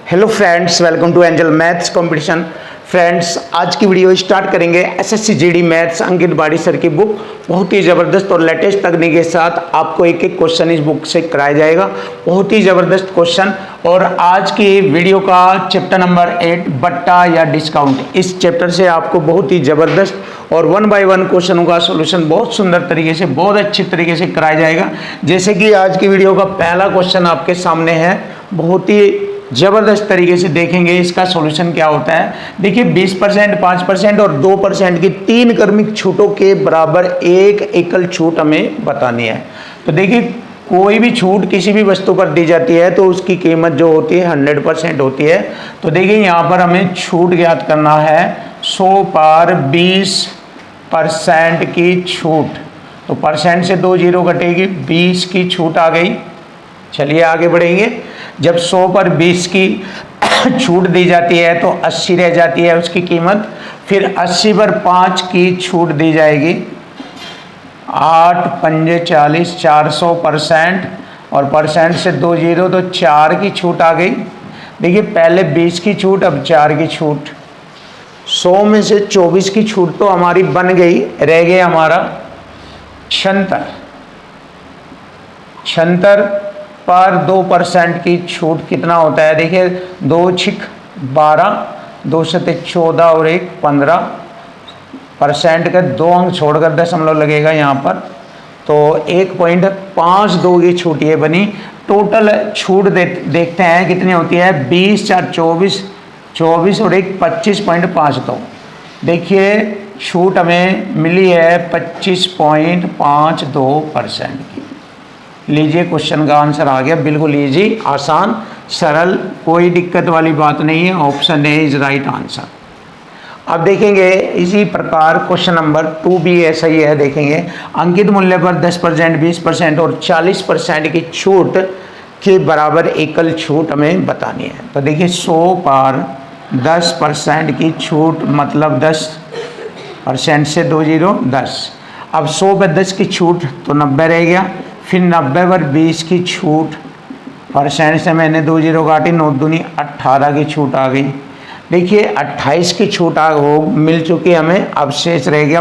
Hello friends, welcome to Angel Maths Competition. Friends, आज की video start करेंगे SSC GD maths Ankit Badi sir की book. बहुत ही ज़बरदस्त और लेटेस्ट तकनीक के साथ आपको एक एक क्वेश्चन इस बुक से कराया जाएगा। बहुत ही ज़बरदस्त क्वेश्चन। और आज की वीडियो का चैप्टर नंबर 8 बट्टा या डिस्काउंट, इस चैप्टर से आपको बहुत ही ज़बरदस्त और 1 बाय 1 क्वेश्चनों का सॉल्यूशन बहुत सुंदर तरीके से, बहुत अच्छी तरीके से कराया जाएगा। जैसे कि आज की वीडियो का पहला क्वेश्चन आपके सामने है, बहुत ही जबरदस्त तरीके से देखेंगे इसका सॉल्यूशन क्या होता है। देखिए 20%, 5% और 2% की 3 क्रमिक छूटों के बराबर एक एकल छूट हमें बतानी है। तो देखिए कोई भी छूट किसी भी वस्तु पर दी जाती है तो उसकी कीमत जो होती है 100% होती है। तो देखिए यहाँ पर हमें छूट ज्ञात करना है। 100 पर 20% की छूट, तो परसेंट से 2 जीरो कटेगी, 20 की छूट आ गई। चलिए आगे बढ़ेंगे। जब 100 पर 20 की छूट दी जाती है तो 80 रह जाती है उसकी कीमत। फिर 80 पर 5 की छूट दी जाएगी, 8 पंजे 40, 400%, और परसेंट से 2 जीरो तो 4 की छूट आ गई। देखिए पहले 20 की छूट, अब 4 की छूट। 100 में से 24 की छूट तो हमारी बन गई, रह गया हमारा 76 पर 2% की छूट कितना होता है। देखिए 2 छिक 12, 2 सते 14 और 1 15%। का 2 अंक छोड़कर दशमलव लगेगा यहाँ पर, तो 1.52 की छूट ये बनी। टोटल छूट देखते हैं कितनी होती है। 20 4 24, 24 और 1 25.52। देखिए छूट हमें मिली है 25.52% की। लीजिए क्वेश्चन का आंसर आ गया, बिल्कुल इजी, आसान, सरल, कोई दिक्कत वाली बात नहीं है। Option A is right answer. अब देखेंगे इसी प्रकार क्वेश्चन नंबर 2 भी ऐसा ही है। देखेंगे अंकित मूल्य पर 10%, 20% और 40% की छूट के बराबर एकल छूट हमें बतानी है। तो देखिए 100 पर 10% की छूट मतलब 10% से 2 जीरो 10। अब 100 पर 10 की छूट तो 90 रह गया। फिर 90 पर 20 की छूट, परसेंट से मैंने 2 जीरो काटी, 9 दूनी 18 की छूट आ गई। देखिए 28 की छूट मिल चुकी हमें। अब शेष रह गया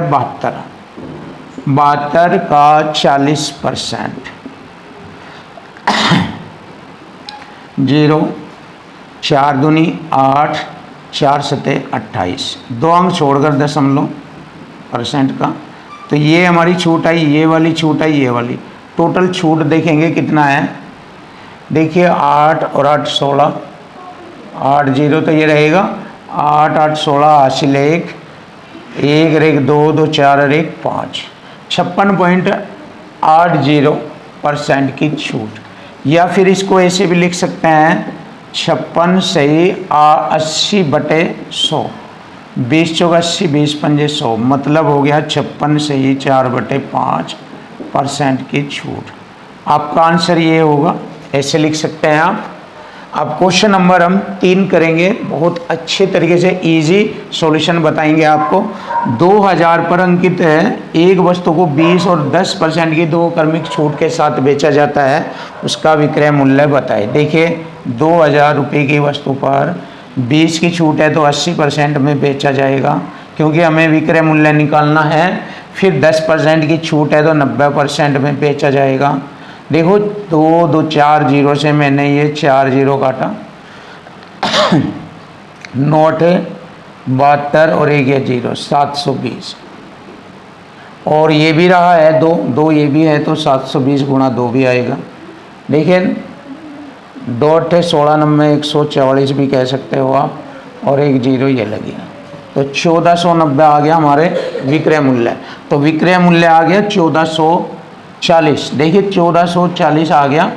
72 का 40%। 0, 4 दूनी 8, 4 सते 28, 2 अंक छोड़कर दशमलव % का। तो ये हमारी छूट आई, ये वाली छूट आई, ये वाली। टोटल छूट देखेंगे कितना है। देखिए 8 और 8 16, 8 जीरो तो ये रहेगा, 8 8 16, हासिल 1 1 2 2 4 और 1 5, 56.80% की छूट। या फिर इसको ऐसे भी लिख सकते हैं 56 सही 80/100, 20 चौका 80, 20 पंजे 100, मतलब हो गया 56 सही 4/5% की छूट। आपका आंसर ये होगा, ऐसे लिख सकते हैं आप। अब क्वेश्चन नंबर हम 3 करेंगे, बहुत अच्छे तरीके से इजी सॉल्यूशन बताएंगे आपको। 2000 पर अंकित है, एक वस्तु को 20 और 10% की 2 क्रमिक छूट के साथ बेचा जाता है, उसका विक्रय मूल्य बताएं। देखिए 2000 रुपये की वस्तु पर 20 की छूट है तो 80% में बेचा जाएगा, क्योंकि हमें विक्रय मूल्य निकालना है। फिर 10% की छूट है तो 90% में बेचा जाएगा। देखो 2 2 4 जीरो से मैंने ये 4 जीरो काटा। नोट है 72 और 1 ये जीरो, 720। और ये भी रहा है 2 2, ये भी है तो 720 गुणा 2 भी आएगा। देखिए डॉट है 16 नंबर 144 भी कह सकते हो आप, और 1 जीरो ये लग गया, तो 1490 आ गया हमारे विक्रय मूल्य। तो विक्रय मूल्य आ गया 1440। देखिए 1440 आ गया,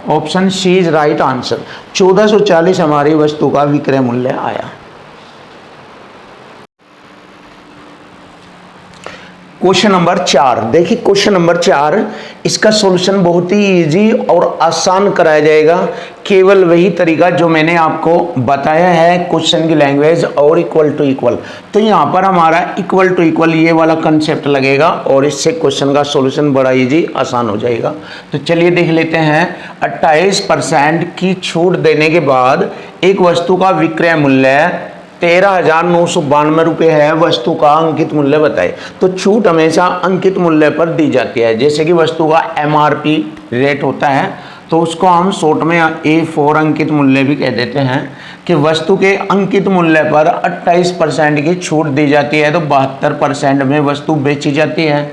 option C is right answer. 1440 हमारी वस्तु का विक्रय मूल्य आया। Question number 4। देखिए क्वेश्चन नंबर 4, इसका सॉल्यूशन बहुत ही इजी और आसान कराया जाएगा। केवल वही तरीका जो मैंने आपको बताया है, क्वेश्चन की लैंग्वेज और इक्वल टू इक्वल। तो यहाँ पर हमारा इक्वल टू इक्वल ये वाला कंसेप्ट लगेगा और इससे क्वेश्चन का सॉल्यूशन बड़ा इजी आसान हो जाएगा। तो चलिए देख लेते हैं। 28% की छूट देने के बाद एक वस्तु का विक्रय मूल्य 13,992 रुपये है, वस्तु का अंकित मूल्य बताए। तो छूट हमेशा अंकित मूल्य पर दी जाती है। जैसे कि वस्तु का MRP रेट होता है तो उसको हम शॉर्ट में A4 अंकित मूल्य भी कह देते हैं कि वस्तु के अंकित मूल्य पर 28% की छूट दी जाती है तो 72% में वस्तु बेची जाती है।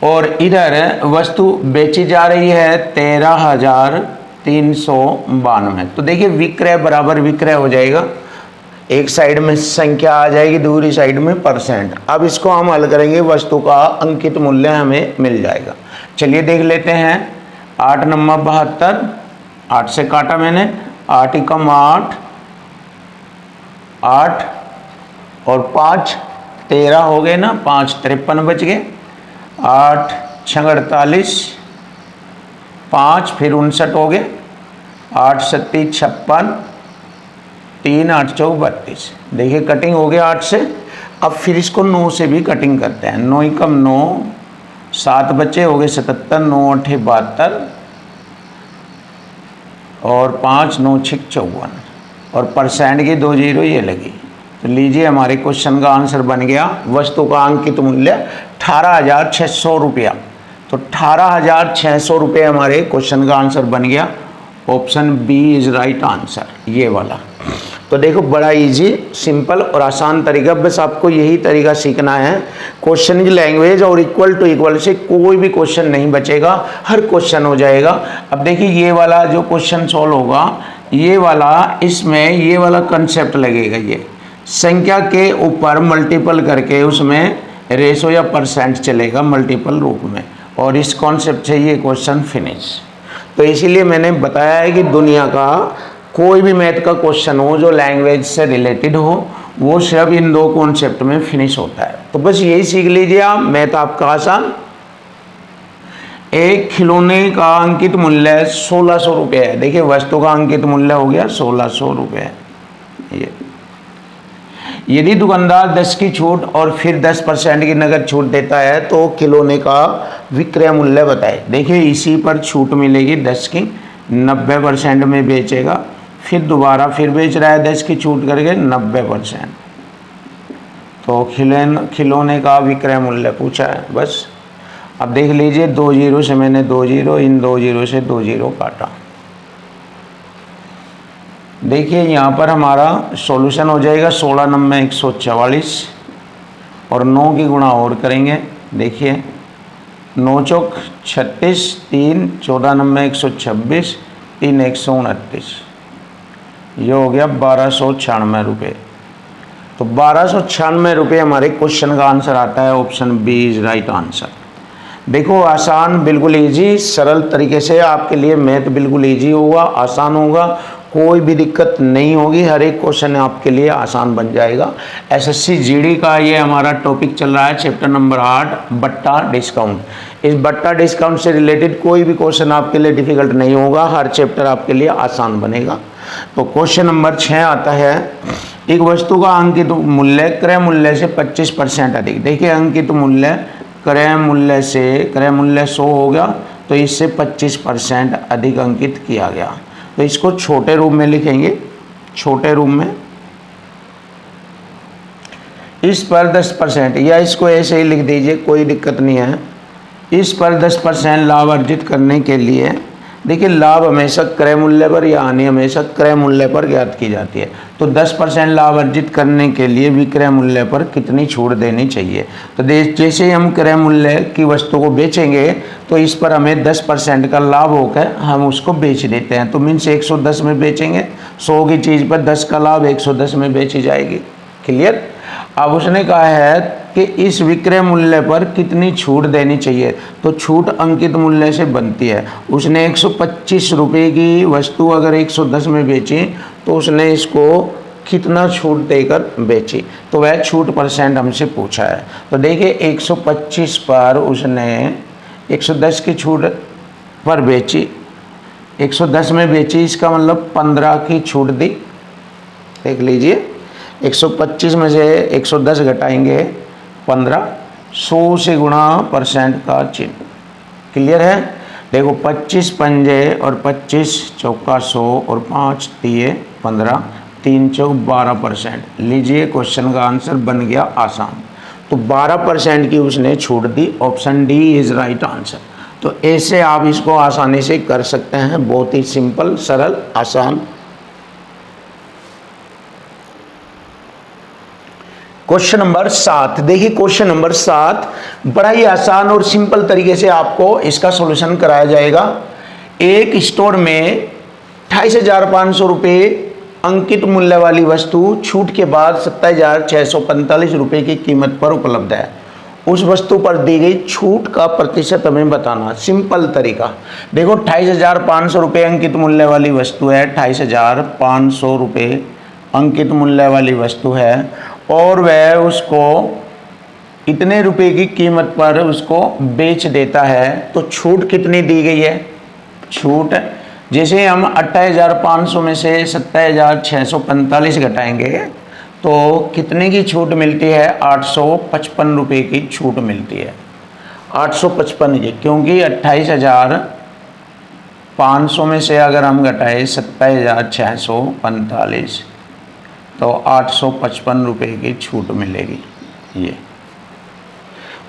और इधर वस्तु बेची जा रही है 13,392। तो देखिए विक्रय बराबर विक्रय हो जाएगा, एक साइड में संख्या आ जाएगी, दूसरी साइड में परसेंट। अब इसको हम हल करेंगे, वस्तु का अंकित मूल्य हमें मिल जाएगा। चलिए देख लेते हैं। 8 नंबर 72, 8 से काटा मैंने, 8 एकम 8, 8 और 5 13 हो गए ना, 5 53 बच गए, 8 6 48, 5 फिर 59 हो गए, 8 7 56, 3 8 4 32। देखिए कटिंग हो गया 8 से। अब फिर इसको 9 से भी कटिंग करते हैं। 9 एकम 9, 7 बच्चे हो गए 77, 9 8 72 और 5 9 6 54 और परसेंट की 2 जीरो ये लगी। तो लीजिए हमारे क्वेश्चन का आंसर बन गया। वस्तु का अंकित मूल्य 18,600 रुपया। तो 18,600 रुपये हमारे क्वेश्चन का आंसर बन गया। Option B is right answer, ये वाला। तो देखो बड़ा इजी, सिंपल और आसान तरीका, बस आपको यही तरीका सीखना है। क्वेश्चन की लैंग्वेज और इक्वल टू इक्वल से कोई भी क्वेश्चन नहीं बचेगा, हर क्वेश्चन हो जाएगा। अब देखिए ये वाला जो क्वेश्चन सॉल्व होगा, ये वाला, इसमें ये वाला कंसेप्ट लगेगा। ये संख्या के ऊपर मल्टीपल करके उसमें रेशो या परसेंट चलेगा मल्टीपल रूप में, और इस कॉन्सेप्ट से ये क्वेश्चन फिनिश। तो इसीलिए मैंने बताया है कि दुनिया का कोई भी मैथ का क्वेश्चन हो जो लैंग्वेज से रिलेटेड हो, वो सब इन दो कॉन्सेप्ट में फिनिश होता है। तो बस यही सीख लीजिए आप, मैथ आपका आसान। एक खिलौने का अंकित मूल्य 1600 रुपये है। देखिए वस्तु का अंकित मूल्य हो गया 1600 रुपये। ये यदि दुकानदार 10 की छूट और फिर 10% की नगद छूट देता है तो खिलौने का विक्रय मूल्य बताए। देखिए इसी पर छूट मिलेगी 10 की, 90% में बेचेगा, फिर दोबारा फिर बेच रहा है 10 की छूट करके 90%। तो खिलौने का विक्रय मूल्य पूछा है बस। अब देख लीजिए 2 जीरो से मैंने 2 जीरो, इन 2 जीरो से 2 जीरो काटा। देखिए यहाँ पर हमारा सॉल्यूशन हो जाएगा 16 नंबर 144 और 9 की गुणा और करेंगे। देखिए 9 चौक 36, 3 14 नंबर 126, 3 129, ये हो गया 1296 रुपये। तो 1296 रुपये हमारे क्वेश्चन का आंसर आता है। Option B is right answer. देखो आसान, बिल्कुल इजी, सरल तरीके से आपके लिए मैथ बिल्कुल इजी होगा, आसान होगा, कोई भी दिक्कत नहीं होगी, हर एक क्वेश्चन आपके लिए आसान बन जाएगा। एसएससी जीडी का ये हमारा टॉपिक चल रहा है, चैप्टर नंबर 8 बट्टा डिस्काउंट। इस बट्टा डिस्काउंट से रिलेटेड कोई भी क्वेश्चन आपके लिए डिफिकल्ट नहीं होगा, हर चैप्टर आपके लिए आसान बनेगा। तो क्वेश्चन नंबर 6 आता है, एक वस्तु का अंकित मूल्य क्रय मूल्य से 25% अधिक। देखिए अंकित मूल्य क्रय मूल्य 100 हो गया, तो इससे 25% अधिक अंकित किया गया। तो इसको छोटे रूप में लिखेंगे, छोटे रूप में, इस पर 10%, या इसको ऐसे ही लिख दीजिए, कोई दिक्कत नहीं है। इस पर 10% लाभ अर्जित करने के लिए, देखिए लाभ हमेशा क्रय मूल्य पर या हानि हमेशा क्रय मूल्य पर ज्ञात की जाती है। तो 10% लाभ अर्जित करने के लिए विक्रय मूल्य पर कितनी छूट देनी चाहिए। तो जैसे ही हम क्रय मूल्य की वस्तु को बेचेंगे तो इस पर हमें 10% का लाभ होकर हम उसको बेच देते हैं। तो मीन्स 110 में बेचेंगे, 100 की चीज़ पर 10 का लाभ 110 में बेची जाएगी। क्लियर। अब उसने कहा है कि इस विक्रय मूल्य पर कितनी छूट देनी चाहिए। तो छूट अंकित मूल्य से बनती है। उसने 125 रुपये की वस्तु अगर 110 में बेची तो उसने इसको कितना छूट देकर बेची, तो वह छूट परसेंट हमसे पूछा है। तो देखिए 125 पर उसने 110 की छूट पर बेची, 110 में बेची, इसका मतलब 15 की छूट दी। देख लीजिए 125 में से 110 घटाएंगे 15, 100 से गुणा परसेंट का चिन्ह। क्लियर है? देखो 25 पंजे और 25 चौका 100 और 5 दिए 15, 3 चौक 12%। लीजिए क्वेश्चन का आंसर बन गया आसान। तो 12% की उसने छूट दी। Option D is right answer. तो ऐसे आप इसको आसानी से कर सकते हैं, बहुत ही सिंपल, सरल, आसान। क्वेश्चन नंबर 7 देखिए, क्वेश्चन नंबर 7 बड़ा ही आसान और सिंपल तरीके से आपको इसका सॉल्यूशन कराया जाएगा। एक स्टोर में 28,500 रुपये अंकित मूल्य वाली वस्तु छूट के बाद 27,645 रुपये की कीमत पर उपलब्ध है। उस वस्तु पर दी गई छूट का प्रतिशत हमें बताना। सिंपल तरीका, देखो 28,500 रुपये अंकित मूल्य वाली वस्तु है, 28,500 रुपये अंकित मूल्य वाली वस्तु है और वह उसको इतने रुपए की कीमत पर उसको बेच देता है। तो छूट कितनी दी गई है? छूट जैसे हम 28,500 में से 27,645 घटाएंगे तो कितने की छूट मिलती है? 855 रुपये की छूट मिलती है। 855 की, क्योंकि 28,500 में से अगर हम घटाए 27,645 तो 855 रुपये की छूट मिलेगी। ये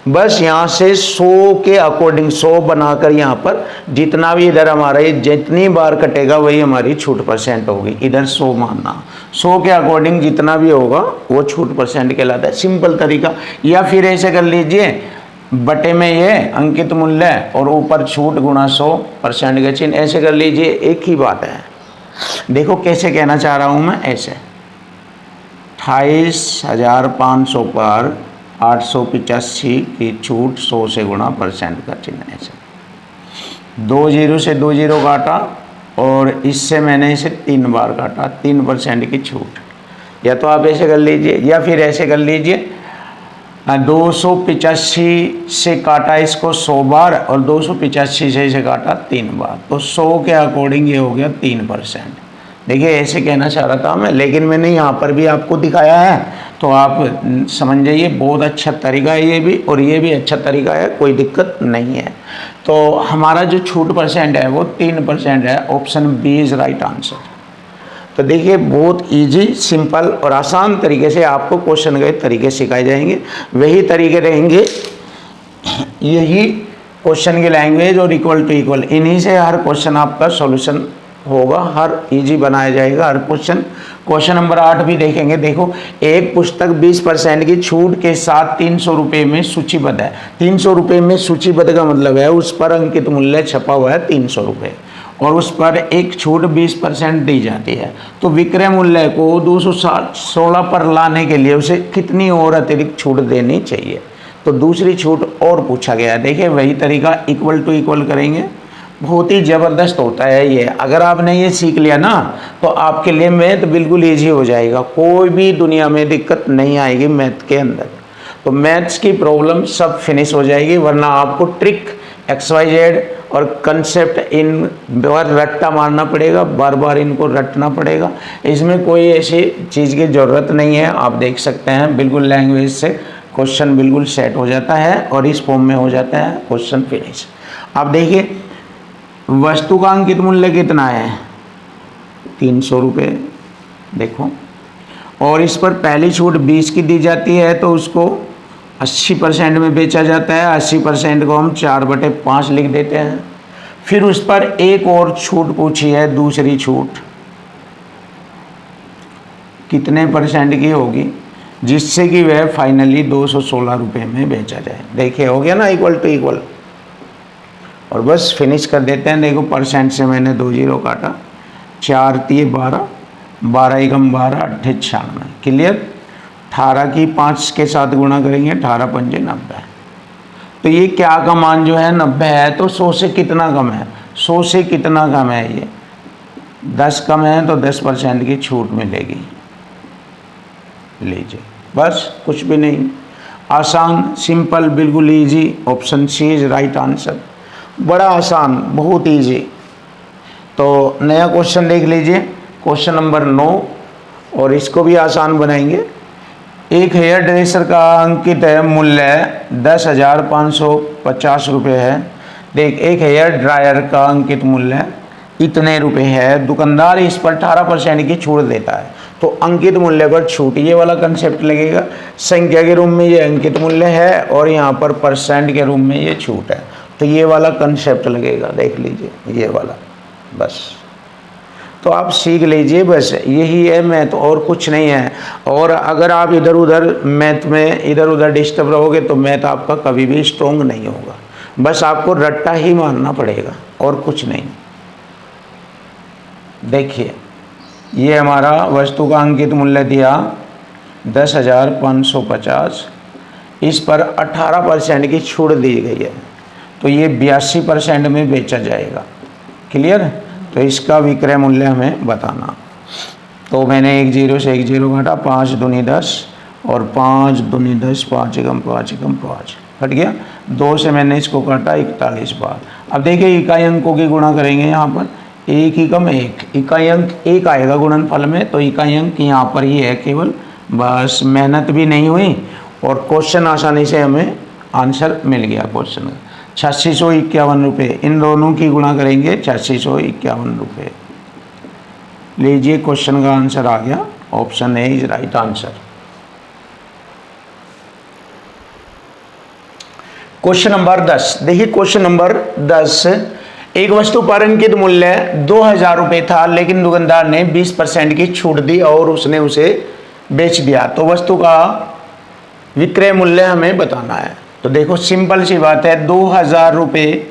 बस यहाँ से 100 के अकॉर्डिंग 100 बनाकर यहाँ पर जितना भी इधर हमारा ये जितनी बार कटेगा वही हमारी छूट परसेंट होगी। इधर 100 मानना, 100 के अकॉर्डिंग जितना भी होगा वो छूट परसेंट कहलाता है। सिंपल तरीका। या फिर ऐसे कर लीजिए, बटे में ये अंकित मूल्य और ऊपर छूट गुणा 100% का चिन्ह, ऐसे कर लीजिए, एक ही बात है। देखो कैसे कहना चाह रहा हूँ मैं, ऐसे 28,500 पर 885 की छूट 100 से गुणा परसेंट का चिन्ह। ऐसे 2 जीरो से 2 जीरो काटा और इससे मैंने इसे 3 बार काटा, 3% की छूट। या तो आप ऐसे कर लीजिए या फिर ऐसे कर लीजिए, 285 से काटा इसको 100 बार और 285 से इसे काटा 3 बार, तो 100 के अकॉर्डिंग ये हो गया 3%। देखिए ऐसे कहना चाह रहा था मैं, लेकिन मैंने यहाँ पर भी आपको दिखाया है तो आप समझ जाइए। बहुत अच्छा तरीका है ये भी, और ये भी अच्छा तरीका है, कोई दिक्कत नहीं है। तो हमारा जो छूट परसेंट है वो 3% है। Option B is right answer. तो देखिए बहुत इजी, सिंपल और आसान तरीके से आपको क्वेश्चन के तरीके सिखाए जाएंगे। वही तरीके रहेंगे, यही क्वेश्चन की लैंग्वेज और इक्वल टू इक्वल, इन्हीं से हर क्वेश्चन आपका सॉल्यूशन होगा, हर इजी बनाया जाएगा हर क्वेश्चन। क्वेश्चन नंबर 8 भी देखेंगे। देखो, एक पुस्तक 20% की छूट के साथ 300 रुपये में सूचीबद्ध है। 300 रुपये में सूचीबद्ध का मतलब है उस पर अंकित मूल्य छपा हुआ है 300 रुपये और उस पर एक छूट 20% दी जाती है। तो विक्रय मूल्य को 216 पर लाने के लिए उसे कितनी और अतिरिक्त छूट देनी चाहिए? तो दूसरी छूट और पूछा गया है। देखिए वही तरीका, इक्वल टू इक्वल करेंगे। बहुत ही ज़बरदस्त होता है ये। अगर आपने ये सीख लिया ना तो आपके लिए मैथ बिल्कुल ईजी हो जाएगा, कोई भी दुनिया में दिक्कत नहीं आएगी मैथ के अंदर। तो मैथ्स की प्रॉब्लम सब फिनिश हो जाएगी, वरना आपको ट्रिक XYZ और कंसेप्ट इन बार रट्टा मारना पड़ेगा, बार बार इनको रटना पड़ेगा। इसमें कोई ऐसी चीज़ की ज़रूरत नहीं है। आप देख सकते हैं बिल्कुल लैंग्वेज से क्वेश्चन बिल्कुल सेट हो जाता है और इस फॉर्म में हो जाता है क्वेश्चन फिनिश। आप देखिए वस्तु का अंकित मूल्य कितना है? 300 रुपये। देखो, और इस पर पहली छूट 20 की दी जाती है तो उसको 80% में बेचा जाता है। 80% को हम 4/5 लिख देते हैं। फिर उस पर एक और छूट पूछी है, दूसरी छूट कितने परसेंट की होगी, जिससे कि वह फाइनली 216 रुपये में बेचा जाए। देखिए हो गया ना इक्वल टू इक्वल, और बस फिनिश कर देते हैं। देखो परसेंट से मैंने 2 जीरो काटा, 4 3 12, 12 एकम 12, 8 96। क्लियर? 18 की 5 के साथ गुणा करेंगे, 18 पंजे 90। तो ये क्या का मान जो है 90 है, तो 100 से कितना कम है? 100 से कितना कम है? ये 10 कम है तो 10% की छूट मिलेगी। लीजिए, बस कुछ भी नहीं, आसान, सिंपल, बिल्कुल easy. Option C is right answer. बड़ा आसान, बहुत इजी। तो नया क्वेश्चन देख लीजिए, क्वेश्चन नंबर 9, और इसको भी आसान बनाएंगे। एक हेयर ड्रेसर का अंकित मूल्य 10,550 रुपये है। देख, एक हेयर ड्रायर का अंकित मूल्य इतने रुपए है, दुकानदार इस पर 18% की छूट देता है। तो अंकित मूल्य पर छूट, ये वाला कंसेप्ट लगेगा। संख्या के रूप में ये अंकित मूल्य है और यहाँ पर परसेंट के रूप में ये छूट है, तो ये वाला कंसेप्ट लगेगा। देख लीजिए ये वाला, बस तो आप सीख लीजिए, बस यही है मैथ, और कुछ नहीं है। और अगर आप इधर उधर मैथ में इधर उधर डिस्टर्ब रहोगे तो मैथ आपका कभी भी स्ट्रोंग नहीं होगा। बस आपको रट्टा ही मारना पड़ेगा और कुछ नहीं। देखिए, ये हमारा वस्तु का अंकित मूल्य दिया 10,550, इस पर 18% की छूट दी गई है, तो ये 82% में बेचा जाएगा। क्लियर? तो इसका विक्रय मूल्य हमें बताना। तो मैंने 1 0 से 1 0 घटा, 5 दूनी 10 और 5 दूनी 10, 5 एकम 5 एकम 5 हट गया। 2 से मैंने इसको काटा 41 बार। अब देखिए इकाई अंकों की गुणा करेंगे, यहाँ पर 1 एकम 1, इकाई अंक 1 आएगा गुणनफल में, तो इकाई अंक यहाँ पर ही है केवल। बस मेहनत भी नहीं हुई और क्वेश्चन आसानी से हमें आंसर मिल गया क्वेश्चन का। 8651 रुपये, इन दोनों की गुणा करेंगे 8651 रुपये। लीजिए, क्वेश्चन का आंसर आ गया, option A is right answer. Question number 10, देखिए क्वेश्चन नंबर 10, एक वस्तु पर अंकित मूल्य 2,000 रुपये था, लेकिन दुकानदार ने 20% की छूट दी और उसने उसे बेच दिया, तो वस्तु का विक्रय मूल्य हमें बताना है। तो देखो सिंपल सी बात है, 2,000 रुपये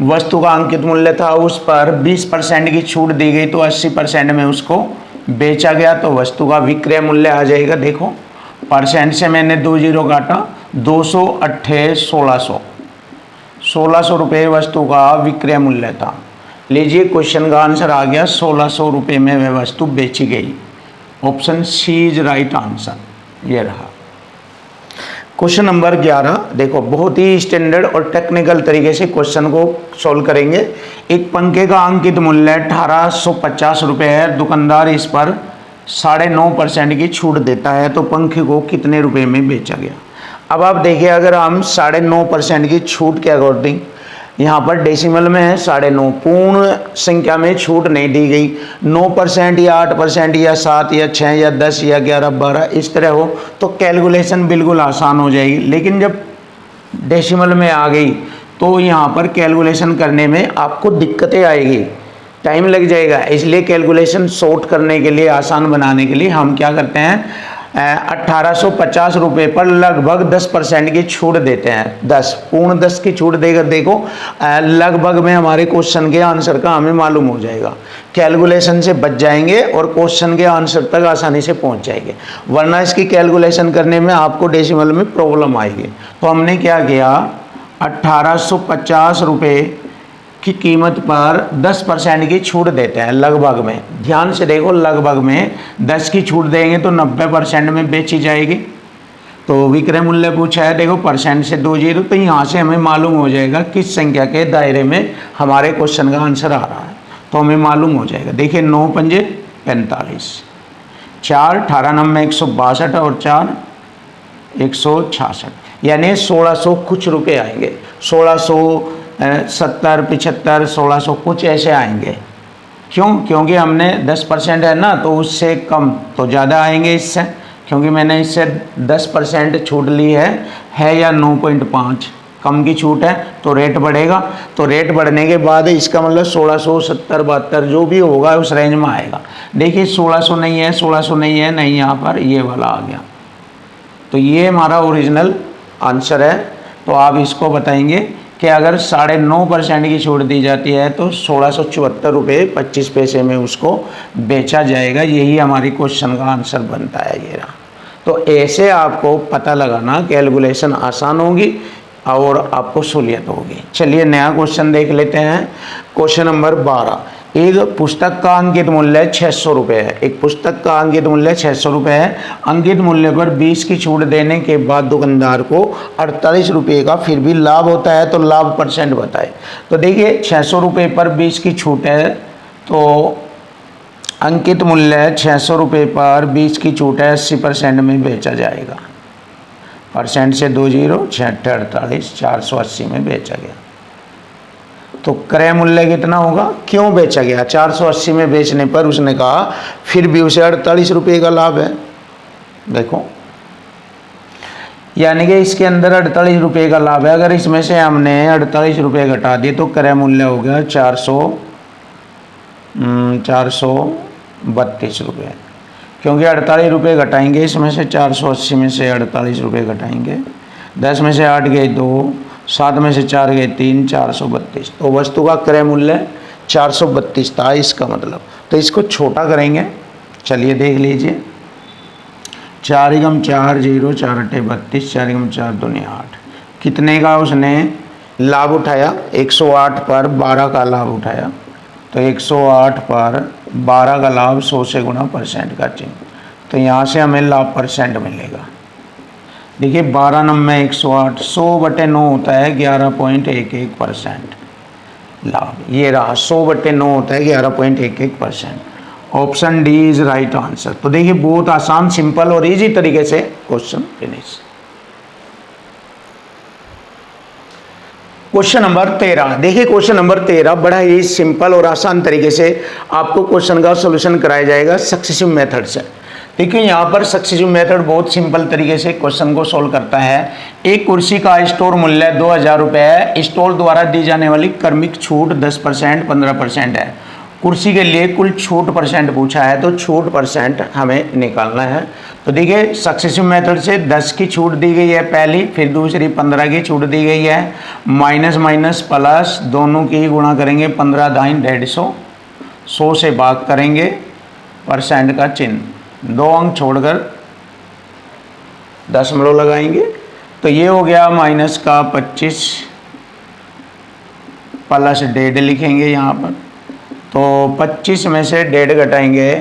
वस्तु का अंकित मूल्य था, उस पर 20% की छूट दी गई, तो 80% में उसको बेचा गया, तो वस्तु का विक्रय मूल्य आ जाएगा। देखो परसेंट से मैंने 2 0 काटा, 200 अट्ठे 1600 रुपये वस्तु का विक्रय मूल्य था। लीजिए, क्वेश्चन का आंसर आ गया, 1600 रुपये में वह वस्तु बेची गई। Option C is right answer, ये रहा। क्वेश्चन नंबर 11, देखो बहुत ही स्टैंडर्ड और टेक्निकल तरीके से क्वेश्चन को सॉल्व करेंगे। एक पंखे का अंकित मूल्य 1850 रुपये है, दुकानदार इस पर 9.5% की छूट देता है, तो पंखे को कितने रुपए में बेचा गया। अब आप देखिए, अगर हम 9.5% की छूट के अकॉर्डिंग, यहाँ पर डेसिमल में है 9.5, पूर्ण संख्या में छूट नहीं दी गई, 9% या 8% या 7 या 6 या 10 या 11 12 इस तरह हो तो कैलकुलेशन बिल्कुल आसान हो जाएगी। लेकिन जब डेसिमल में आ गई तो यहाँ पर कैलकुलेशन करने में आपको दिक्कतें आएगी, टाइम लग जाएगा। इसलिए कैलकुलेशन शॉर्ट करने के लिए, आसान बनाने के लिए हम क्या करते हैं, 1850 रुपये पर लगभग 10% की छूट देते हैं। 10 पूर्ण 10 की छूट देकर देखो, लगभग में हमारे क्वेश्चन के आंसर का हमें मालूम हो जाएगा, कैलकुलेशन से बच जाएंगे और क्वेश्चन के आंसर तक आसानी से पहुंच जाएंगे। वरना इसकी कैलकुलेशन करने में आपको डेसिमल में प्रॉब्लम आएगी। तो हमने क्या किया, 1850 रुपये की कीमत पर 10% की छूट देते हैं लगभग में। ध्यान से देखो, लगभग में 10 की छूट देंगे तो 90% में बेची जाएगी। तो विक्रय मूल्य पूछा है, देखो परसेंट से 2 0, तो यहाँ से हमें मालूम हो जाएगा किस संख्या के दायरे में हमारे क्वेश्चन का आंसर आ रहा है, तो हमें मालूम हो जाएगा। देखिए 9 पंजे 45, 4 18 9 162 और 4 166, यानी 1600 कुछ रुपये आएंगे। 1670 75 1600 कुछ ऐसे आएंगे। क्यों? क्योंकि हमने 10% है ना, तो उससे कम तो ज़्यादा आएंगे इससे, क्योंकि मैंने इससे 10% छूट ली है या 9.5 कम की छूट है, तो रेट बढ़ेगा। तो रेट बढ़ने के बाद इसका मतलब 1600 70 72 जो भी होगा उस रेंज में आएगा। देखिए 1600 नहीं है, 1600 नहीं है, नहीं यहाँ पर ये वाला आ गया, तो ये हमारा ओरिजिनल आंसर है। तो आप इसको बताएंगे कि अगर 9.5% की छूट दी जाती है तो 1674 रुपये 25 पैसे में उसको बेचा जाएगा। यही हमारी क्वेश्चन का आंसर बनता है, ये रहा। तो ऐसे आपको पता लगाना, कैलकुलेशन आसान होगी और आपको सहूलियत होगी। चलिए नया क्वेश्चन देख लेते हैं। क्वेश्चन नंबर 12, एक पुस्तक का अंकित मूल्य 600 रुपये है, एक पुस्तक का अंकित मूल्य 600 रुपये है। अंकित मूल्य पर 20 की छूट देने के बाद दुकानदार को 48 रुपये का फिर भी लाभ होता है, तो लाभ परसेंट बताए। तो देखिए 600 रुपये पर 20 की छूट है, तो अंकित मूल्य 600 रुपये पर 20 की छूट है, 80% में बेचा जाएगा। परसेंट से 2 जीरो 6 48 480 में बेचा गया। तो क्रय मूल्य कितना होगा, क्यों बेचा गया, 480 में बेचने पर उसने कहा फिर भी उसे 48 रुपये का लाभ है। देखो यानी कि इसके अंदर 48 रुपये का लाभ है। अगर इसमें से हमने 48 रुपये घटा दिए तो क्रय मूल्य हो गया 432 रुपये, क्योंकि 48 रुपये घटाएंगे इसमें से, 480 में से 48 रुपये घटाएंगे, 10 में से 8 गए 2, 7 में से 4 गए 3, 432। तो वस्तु का क्रय मूल्य 432 था इसका मतलब। तो इसको छोटा करेंगे, चलिए देख लीजिए। 4 एकम 4 0 4 अट्ठे 32, 4 एकम 4 दूनी 8। कितने का उसने लाभ उठाया, 108 पर 12 का लाभ उठाया। तो 108 पर 12 का लाभ 100 से गुणा परसेंट का चिन्ह, तो यहाँ से हमें लाभ परसेंट मिलेगा। देखिए 12 नंबर 108, 100/9 होता है 11.11% लाभ। ये रहा 100/9 होता है 11.11%। Option D is right answer. तो देखिए बहुत आसान, सिंपल और इजी तरीके से क्वेश्चन फिनिश। क्वेश्चन नंबर 13, देखिए क्वेश्चन नंबर 13 बड़ा ही सिंपल और आसान तरीके से आपको क्वेश्चन का सॉल्यूशन कराया जाएगा सक्सेसिव मेथड से। देखिए यहाँ पर सक्सेसिव मेथड बहुत सिंपल तरीके से क्वेश्चन को सोल्व करता है। एक कुर्सी का स्टोर मूल्य 2000 रुपये है। स्टोर द्वारा दी जाने वाली क्रमिक छूट 10% 15% है। कुर्सी के लिए कुल छूट परसेंट पूछा है, तो छूट परसेंट हमें निकालना है। तो देखिए सक्सेसिव मेथड से 10 की छूट दी गई है पहली, फिर दूसरी 15 की छूट दी गई है, माइनस माइनस प्लस दोनों की गुणा करेंगे, 15 दाइन 150, 100 से भाग करेंगे, परसेंट का चिन्ह, 2 अंक छोड़कर दशमलव लगाएंगे। तो ये हो गया माइनस का 25 प्लस 1.5 लिखेंगे यहाँ पर। तो 25 में से 1.5 घटाएंगे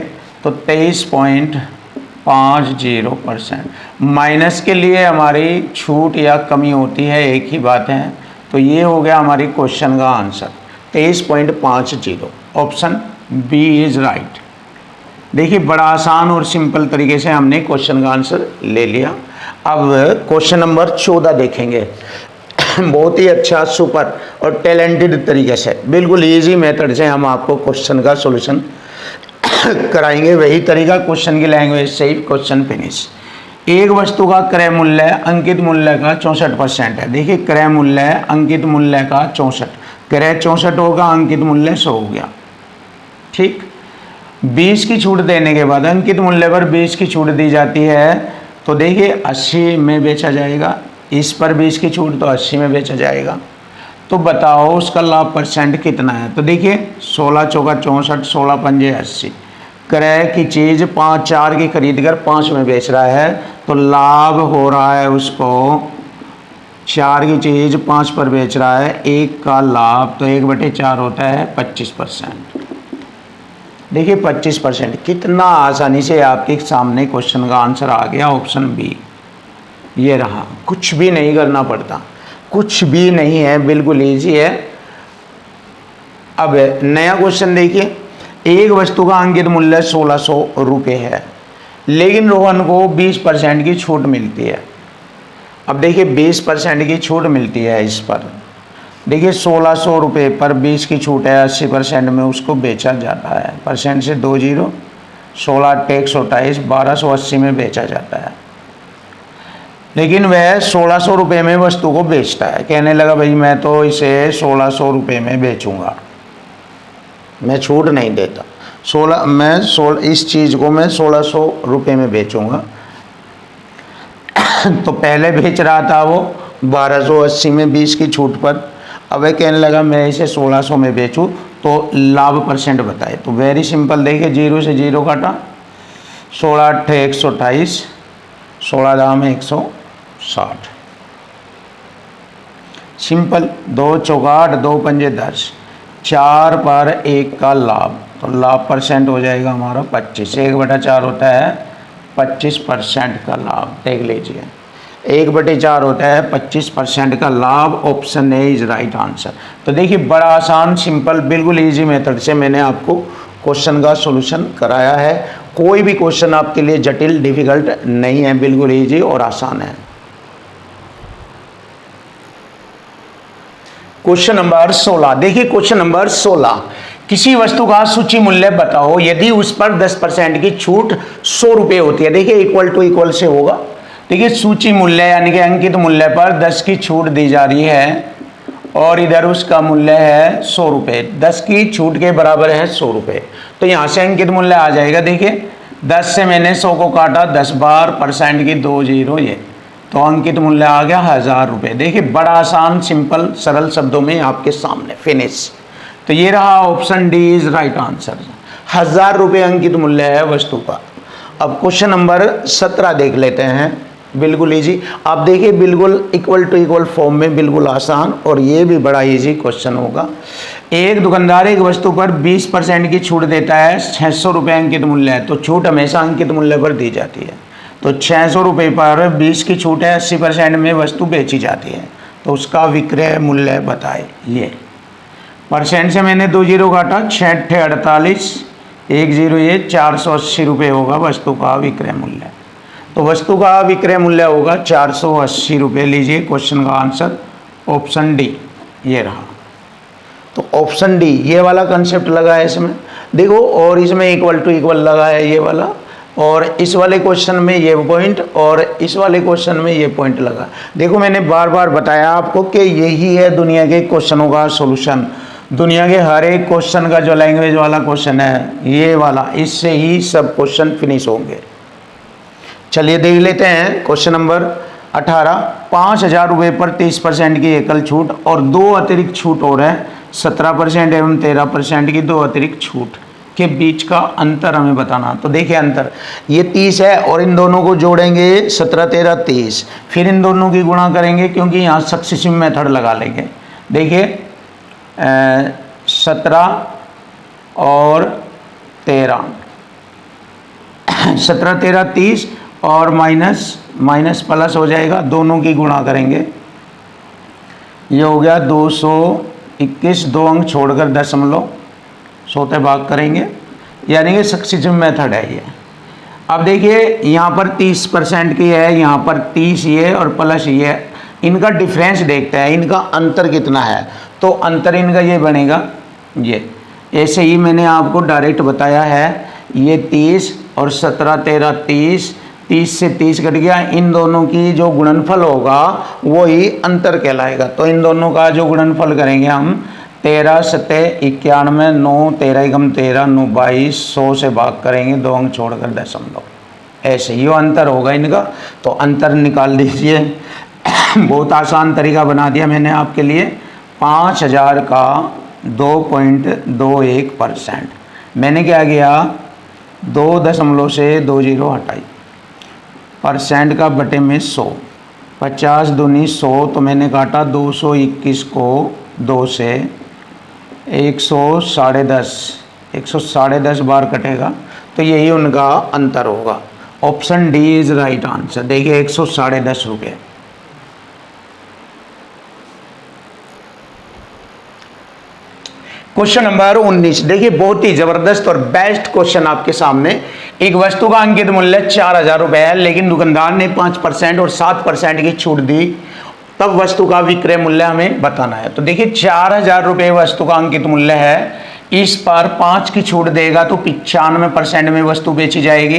तो 23.50%। माइनस के लिए हमारी छूट या कमी होती है, एक ही बात है। तो ये हो गया हमारी क्वेश्चन का answer 23.50। Option B is right. देखिए बड़ा आसान और सिंपल तरीके से हमने क्वेश्चन का आंसर ले लिया। अब क्वेश्चन नंबर 14 देखेंगे। बहुत ही अच्छा, सुपर और टैलेंटेड तरीके से, बिल्कुल इजी मेथड से हम आपको क्वेश्चन का सॉल्यूशन कराएंगे। वही तरीका क्वेश्चन की लैंग्वेज से ही क्वेश्चन फिनिश। एक वस्तु का क्रय मूल्य अंकित मूल्य का 64% है। देखिए क्रय मूल्य अंकित मूल्य का 64, क्रय 64 होगा, अंकित मूल्य 100 हो गया। ठीक, 20 की छूट देने के बाद अंकित मूल्य पर 20 की छूट दी जाती है, तो देखिए 80 में बेचा जाएगा। इस पर 20 की छूट तो 80 में बेचा जाएगा। तो बताओ उसका लाभ परसेंट कितना है। तो देखिए 16 चौका 64, 16 पंजे 80। क्रय की चीज़ 4 की खरीद कर 5 में बेच रहा है, तो लाभ हो रहा है उसको, 4 की चीज़ 5 पर बेच रहा है, 1 का लाभ, तो 1/4 होता है 25%। देखिए 25%, कितना आसानी से आपके सामने क्वेश्चन का आंसर आ गया। ऑप्शन बी ये रहा, कुछ भी नहीं करना पड़ता, कुछ भी नहीं है, बिल्कुल इजी है। अब नया क्वेश्चन देखिए। एक वस्तु का अंकित मूल्य 1600 रुपये है, लेकिन रोहन को 20% की छूट मिलती है। अब देखिए 20% की छूट मिलती है इस पर। देखिए 1600 रुपये पर 20 की छूट है, 80% में उसको बेचा जाता है। परसेंट से 2 जीरो, 16 8 128, 1280 में बेचा जाता है। लेकिन वह 1600 रुपये में वस्तु को बेचता है। कहने लगा भाई मैं तो इसे 1600 रुपये में बेचूंगा, मैं छूट नहीं देता, इस चीज़ को मैं 1600 रुपये में बेचूंगा। तो पहले बेच रहा था वो 1280 में 20 की छूट पर, अब वह कहने लगा मैं इसे 1600 में बेचूं, तो लाभ परसेंट बताए। तो वेरी सिंपल, देखिए 0 से 0 काटा, 16 8 128, 16 दाम 160। सिंपल, 2 चौका 8, 2 पंजे 10, 4 पर 1 का लाभ, तो लाभ परसेंट हो जाएगा हमारा 25। 1/4 होता है 25% का लाभ। देख लीजिए 1/4 होता है 25% का लाभ। Option A is right answer. तो देखिए बड़ा आसान, सिंपल, बिल्कुल इजी मेथड से मैंने आपको क्वेश्चन का सॉल्यूशन कराया है। कोई भी क्वेश्चन आपके लिए जटिल, डिफिकल्ट नहीं है, बिल्कुल इजी और आसान है। क्वेश्चन नंबर 16, देखिए क्वेश्चन नंबर 16, किसी वस्तु का सूची मूल्य बताओ यदि उस पर 10% की छूट 100 रुपये होती है। देखिए इक्वल टू इक्वल से होगा। देखिए सूची मूल्य यानी कि अंकित मूल्य पर 10 की छूट दी जा रही है और इधर उसका मूल्य है 100 रुपये। 10 की छूट के बराबर है 100 रुपये। तो यहाँ से अंकित मूल्य आ जाएगा। देखिए 10 से मैंने 100 को काटा 10 बार, परसेंट की 2 जीरो, ये तो अंकित मूल्य आ गया 1000 रुपये। देखिए बड़ा आसान, सिंपल, सरल शब्दों में आपके सामने फिनिश। तो ये रहा option D is right answer. 1000 रुपये अंकित मूल्य है वस्तु का। अब क्वेश्चन नंबर 17 देख लेते हैं, बिल्कुल इजी। आप देखिए बिल्कुल इक्वल टू इक्वल फॉर्म में, बिल्कुल आसान, और ये भी बड़ा इजी क्वेश्चन होगा। एक दुकानदार एक वस्तु पर 20% की छूट देता है, 600 रुपये अंकित मूल्य है। तो छूट हमेशा अंकित मूल्य पर दी जाती है। तो 600 रुपये पर 20 की छूट है, 80% में वस्तु बेची जाती है। तो उसका विक्रय मूल्य बताए। ये परसेंट से मैंने 2 जीरो काटा, 6 48, 1 जीरो, ये 480 रुपये होगा वस्तु का विक्रय मूल्य। तो वस्तु का विक्रय मूल्य होगा 480 रुपये। लीजिए क्वेश्चन का आंसर ऑप्शन डी ये रहा। तो ऑप्शन डी ये वाला कंसेप्ट लगा है इसमें, देखो, और इसमें इक्वल टू इक्वल लगा है ये वाला, और इस वाले क्वेश्चन में ये पॉइंट और इस वाले क्वेश्चन में ये पॉइंट लगा। देखो मैंने बार बार बताया आपको कि यही है दुनिया के क्वेश्चनों का सॉल्यूशन। दुनिया के हर एक क्वेश्चन का जो लैंग्वेज वाला क्वेश्चन है ये वाला, इससे ही सब क्वेश्चन फिनिश होंगे। चलिए देख लेते हैं क्वेश्चन नंबर 18। 5000 रुपये पर 30% की एकल छूट और 2 अतिरिक्त छूट और है, 17% एवं 13% की 2 अतिरिक्त छूट के बीच का अंतर हमें बताना। तो देखिए अंतर, ये 30 है और इन दोनों को जोड़ेंगे 17 13 30, फिर इन दोनों की गुणा करेंगे क्योंकि यहाँ सक्सेसिव मेथड लगा लेंगे। देखिए 17 और 13, 17 13 30 और माइनस प्लस हो जाएगा, दोनों की गुणा करेंगे। ये हो गया 221, 2 अंक छोड़कर दशमलव 100 से भाग करेंगे, यानी कि सक्सेसिव मेथड है ये। अब देखिए यहाँ पर 30% की है, यहाँ पर 30 ये और प्लस ये, इनका डिफरेंस देखते हैं, इनका अंतर कितना है। तो अंतर इनका ये बनेगा, ये ऐसे ही मैंने आपको डायरेक्ट बताया है। ये 30 और 17 13 30, 30 से 30 कट गया, इन दोनों की जो गुणनफल होगा वो ही अंतर कहलाएगा। तो इन दोनों का जो गुणनफल करेंगे हम, 13 7 91, 9 13 एकम 13, 9 22, 100 से भाग करेंगे, 2 अंक छोड़कर दशमलव, ऐसे ही वो अंतर होगा इनका। तो अंतर निकाल दीजिए। बहुत आसान तरीका बना दिया मैंने आपके लिए। 5000 का 2.21%, मैंने क्या किया, 2 दशमलव से 2 जीरो हटाई, परसेंट का बटे में 100, 50 दूनी 100, तो मैंने काटा 221 को 2 से, 110 बार कटेगा, तो यही उनका अंतर होगा। Option D is right answer. देखिए 110 रुपये। क्वेश्चन नंबर 19, देखिए बहुत ही जबरदस्त और बेस्ट क्वेश्चन आपके सामने। एक वस्तु का अंकित मूल्य 4000 रुपये है, लेकिन दुकानदार ने 5% और 7% की छूट दी, तब वस्तु का विक्रय मूल्य हमें बताना है। तो देखिए 4000 रुपये वस्तु का अंकित मूल्य है, इस पर 5 की छूट देगा तो 95% में वस्तु बेची जाएगी।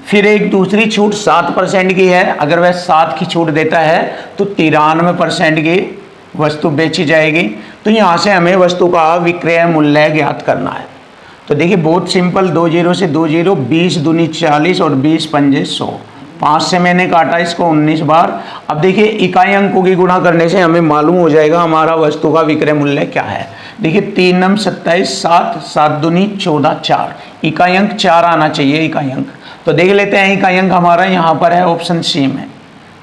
फिर एक दूसरी छूट 7% की है, अगर वह 7 की छूट देता है तो 93% की वस्तु बेची जाएगी। तो यहाँ से हमें वस्तु का विक्रय मूल्य ज्ञात करना है। तो देखिए बहुत सिंपल, 2 जीरो से 2 जीरो, 20 दूनी 40 और 20 पंजे 100, 5 से मैंने काटा इसको 19 बार। अब देखिए इकाई अंकों की गुणा करने से हमें मालूम हो जाएगा हमारा वस्तु का विक्रय मूल्य क्या है। देखिए 3 नम 27, 7 7 दूनी 14, 4, इकाई अंक 4 आना चाहिए इकाई अंक। तो देख लेते हैं इकाई अंक हमारा यहाँ पर है ऑप्शन सी में।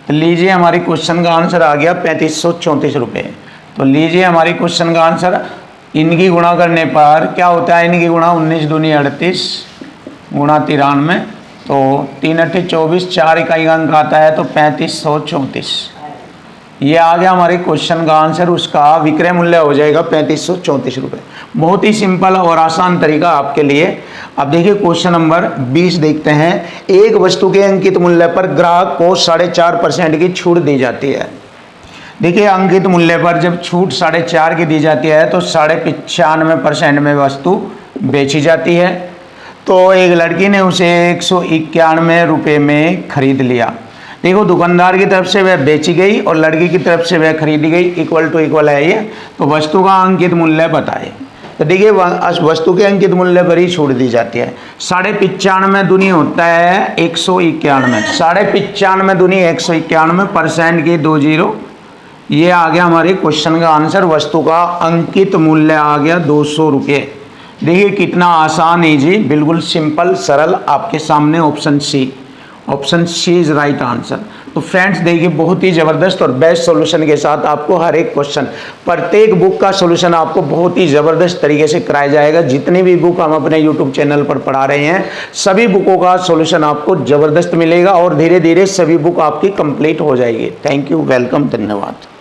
तो लीजिए हमारी क्वेश्चन का आंसर आ गया 3534 रुपये। तो लीजिए हमारी क्वेश्चन का आंसर, इनकी गुणा करने पर क्या होता है, इनकी गुणा 19 दूनी 38 गुणा 93, तो 3 अट्ठे 24, 4 इकाई का अंक आता है तो 3534। ये आ गया हमारे क्वेश्चन का आंसर। उसका विक्रय मूल्य हो जाएगा 3534 रुपये। बहुत ही सिंपल और आसान तरीका आपके लिए। अब देखिए क्वेश्चन नंबर 20 देखते हैं। एक वस्तु के अंकित मूल्य पर ग्राहक को 4.5% की छूट दी जाती है। देखिए अंकित मूल्य पर जब छूट 4.5 की दी जाती है तो 95.5% में वस्तु बेची जाती है। तो एक लड़की ने उसे 191 रुपये में खरीद लिया। देखो दुकानदार की तरफ से वह बेची गई और लड़की की तरफ से वह खरीदी गई, इक्वल टू इक्वल है ये। तो वस्तु का अंकित मूल्य बताए। तो देखिए वस्तु के अंकित मूल्य पर ही छूट दी जाती है। 95.5 दूनी होता है 191, 95.5 दूनी 191% की 20। ये आ गया हमारे क्वेश्चन का आंसर। वस्तु का अंकित मूल्य आ गया 200 रुपये। देखिए कितना आसान इजी, बिल्कुल सिंपल सरल आपके सामने option C is right answer. तो फ्रेंड्स देखिए बहुत ही ज़बरदस्त और बेस्ट सॉल्यूशन के साथ आपको हर एक क्वेश्चन, प्रत्येक बुक का सॉल्यूशन आपको बहुत ही ज़बरदस्त तरीके से कराया जाएगा। जितनी भी बुक हम अपने यूट्यूब चैनल पर पढ़ा रहे हैं सभी बुकों का सॉल्यूशन आपको ज़बरदस्त मिलेगा और धीरे धीरे सभी बुक आपकी कंप्लीट हो जाएगी। थैंक यू, वेलकम, धन्यवाद।